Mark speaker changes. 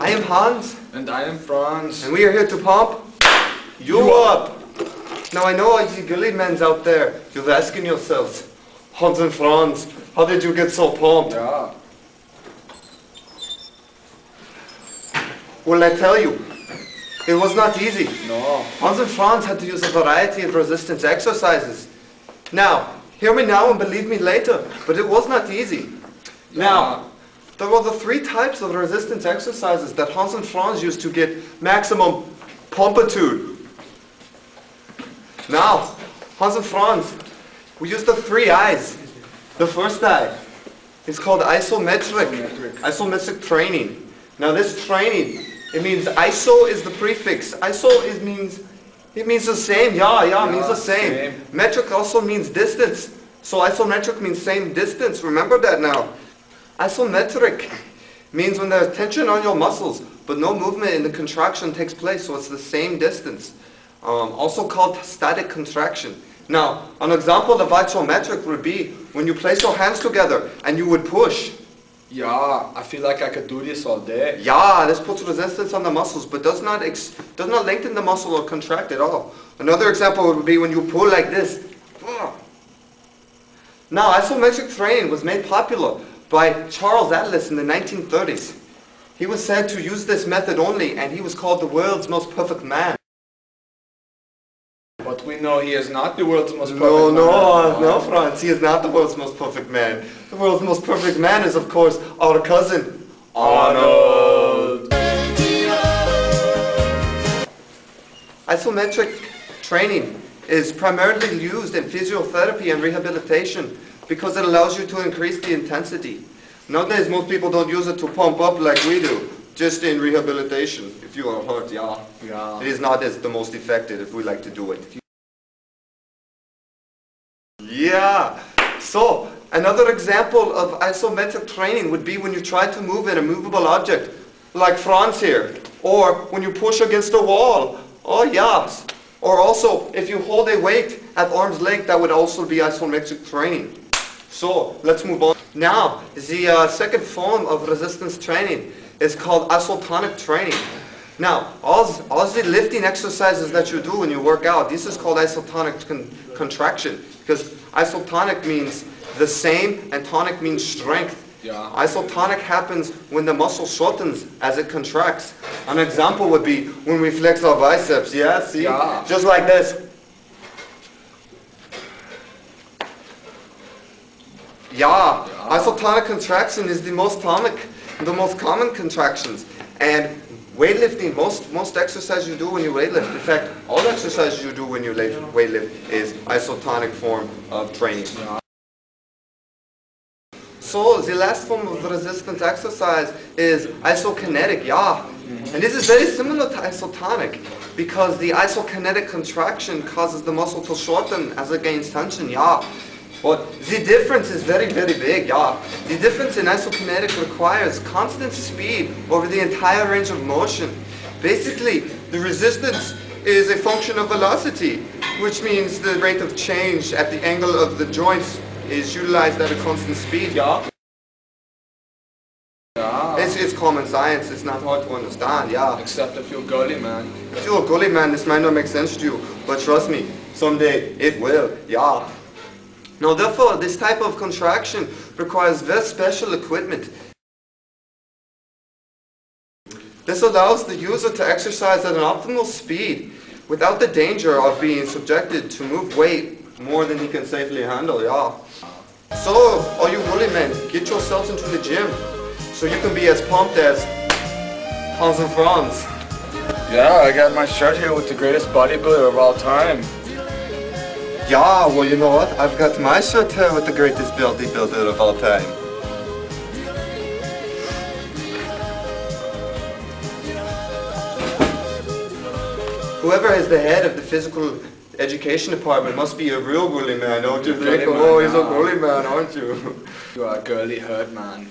Speaker 1: I am Hans.
Speaker 2: And I am Franz.
Speaker 1: And we are here to pump you up. Now I know all you gully men's out there, you're asking yourselves, Hans and Franz, how did you get so pumped?
Speaker 2: Yeah.
Speaker 1: Well, I tell you, it was not easy.
Speaker 2: No.
Speaker 1: Hans and Franz had to use a variety of resistance exercises. Now, hear me now and believe me later, but it was not easy.
Speaker 2: Yeah.
Speaker 1: Now, there were the three types of resistance exercises that Hans and Franz used to get maximum pumpitude. Now, Hans and Franz, we use the three I's. The first I is called isometric training. Now this training, it means iso is the prefix. Iso means the same. Yeah, means the same. Metric also means distance. So isometric means same distance. Remember that now. Isometric means when there's tension on your muscles, but no movement in the contraction takes place, so it's the same distance. Also called static contraction. Now, an example of isometric would be when you place your hands together and you would push.
Speaker 2: Yeah, I feel like I could do this all day.
Speaker 1: Yeah, this puts resistance on the muscles, but does not lengthen the muscle or contract at all. Another example would be when you pull like this. Now, isometric training was made popular by Charles Atlas in the 1930s. He was said to use this method only, and he was called the world's most perfect man.
Speaker 2: But we know he is not the world's most perfect man.
Speaker 1: No, Franz, he is not the world's most perfect man. The world's most perfect man is, of course, our cousin, Arnold. Isometric training is primarily used in physiotherapy and rehabilitation because it allows you to increase the intensity. Nowadays, most people don't use it to pump up like we do, just in rehabilitation. If you are hurt, yeah. It is not as the most effective if we like to do it. Yeah. So, another example of isometric training would be when you try to move an immovable object, like Franz here, or when you push against a wall. Oh, yes. Or also, if you hold a weight at arm's length, that would also be isometric training. So, let's move on. Now, the second form of resistance training is called isotonic training. Now, all the lifting exercises that you do when you work out, this is called isotonic contraction, because isotonic means the same and tonic means strength.
Speaker 2: Yeah.
Speaker 1: Isotonic happens when the muscle shortens as it contracts. An example would be when we flex our biceps, yeah, see?
Speaker 2: Yeah.
Speaker 1: Just like this. Yeah. Isotonic contraction is the most common contractions. And weightlifting, most exercise you do when you weightlift, in fact, all exercises you do when you weightlift is isotonic form of training.
Speaker 2: Yeah.
Speaker 1: So the last form of resistance exercise is isokinetic, yeah. And this is very similar to isotonic because the isokinetic contraction causes the muscle to shorten as it gains tension, yeah. But the difference is very, very big, yeah. The difference in isokinetic requires constant speed over the entire range of motion. Basically, the resistance is a function of velocity, which means the rate of change at the angle of the joints is utilized at a constant speed, yeah. It's common science, it's not hard to understand, yeah.
Speaker 2: Except if you're a gully man.
Speaker 1: If you're a gully man, this might not make sense to you, but trust me, someday it will, yeah. Now therefore, this type of contraction requires very special equipment. This allows the user to exercise at an optimal speed without the danger of being subjected to move weight more than he can safely handle, yeah. So, all you woolly men, get yourselves into the gym so you can be as pumped as Hans and Franz.
Speaker 2: Yeah, I got my shirt here with the greatest bodybuilder of all time.
Speaker 1: Yeah, well, you know what? I've got my shirt here with the greatest bodybuilder of all time. Whoever is the head of the physical education department must be a real girly man, don't you think? Oh, he's a girly man, aren't you?
Speaker 2: You are a girly herd man.